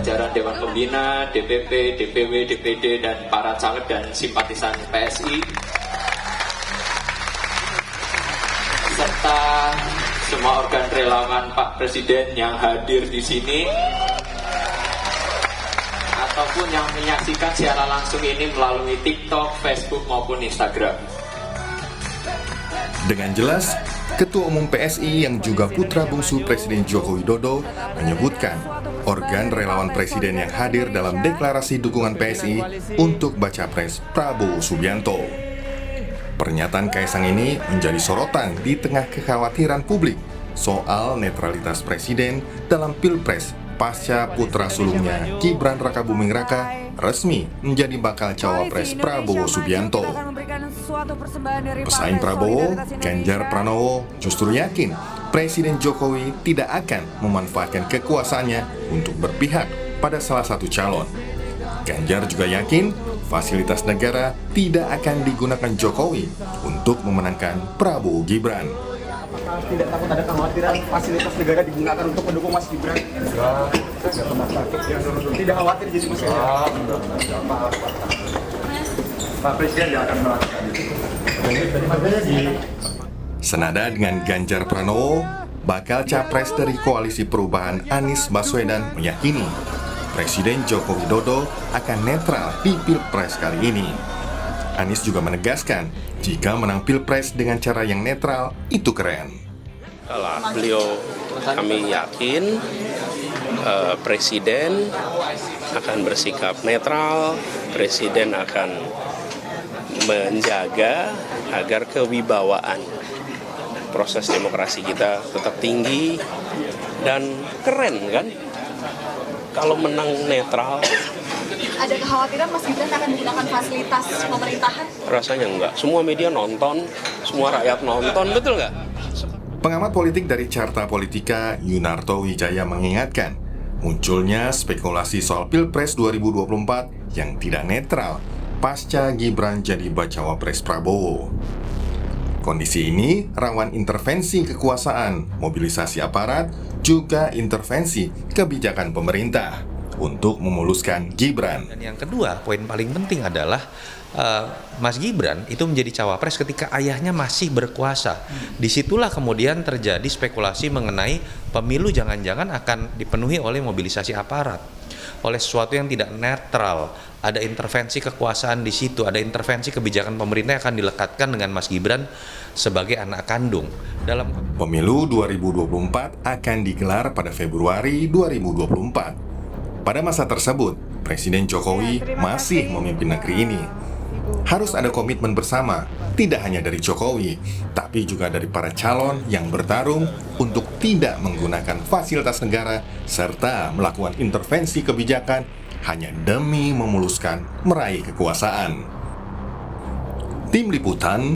jajaran Dewan Pembina, DPP, DPW, DPD, dan para caleg dan simpatisan PSI, serta semua organ relawan Pak Presiden yang hadir di sini, ataupun yang menyaksikan secara langsung ini melalui TikTok, Facebook, maupun Instagram. Dengan jelas, Ketua Umum PSI yang juga putra bungsu Presiden Joko Widodo menyebutkan organ relawan Presiden yang hadir dalam deklarasi dukungan PSI untuk baca pres Prabowo Subianto. Pernyataan Kaisang ini menjadi sorotan di tengah kekhawatiran publik soal netralitas Presiden dalam Pilpres pasca putra sulungnya Gibran Rakabuming Raka resmi menjadi bakal cawapres Prabowo Subianto. Pesaing Prabowo, Ganjar Pranowo, justru yakin Presiden Jokowi tidak akan memanfaatkan kekuasaannya untuk berpihak pada salah satu calon. Ganjar juga yakin fasilitas negara tidak akan digunakan Jokowi untuk memenangkan Prabowo Gibran. Apakah tidak takut ada kekhawatiran fasilitas negara digunakan untuk mendukung Mas Gibran? Tidak khawatir jadi Mas Gibran? Pak Presiden tidak akan melakukan itu. Senada dengan Ganjar Pranowo, bakal capres dari Koalisi Perubahan Anies Baswedan meyakini Presiden Joko Widodo akan netral di Pilpres kali ini. Anies juga menegaskan, jika menang Pilpres dengan cara yang netral, itu keren. Kalau kami yakin Presiden akan bersikap netral, Presiden akan menjaga agar kewibawaan proses demokrasi kita tetap tinggi dan keren kan? Kalau menang netral. Ada kekhawatiran Mas Gibran akan menggunakan fasilitas pemerintahan? Rasanya enggak. Semua media nonton, semua rakyat nonton, betul nggak? Pengamat politik dari Carta Politika, Yunarto Wijaya mengingatkan, munculnya spekulasi soal Pilpres 2024 yang tidak netral pasca Gibran jadi bacawa pres Prabowo. Kondisi ini rawan intervensi kekuasaan, mobilisasi aparat, juga intervensi kebijakan pemerintah untuk memuluskan Gibran. Dan yang kedua, poin paling penting adalah Mas Gibran itu menjadi cawapres ketika ayahnya masih berkuasa. Disitulah kemudian terjadi spekulasi mengenai pemilu jangan-jangan akan dipenuhi oleh mobilisasi aparat, oleh sesuatu yang tidak netral. Ada intervensi kekuasaan di situ, ada intervensi kebijakan pemerintah yang akan dilekatkan dengan Mas Gibran sebagai anak kandung. Dalam Pemilu 2024 akan digelar pada Februari 2024. Pada masa tersebut, Presiden Jokowi masih memimpin negeri ini. Harus ada komitmen bersama, tidak hanya dari Jokowi, tapi juga dari para calon yang bertarung untuk tidak menggunakan fasilitas negara serta melakukan intervensi kebijakan hanya demi memuluskan meraih kekuasaan. Tim Liputan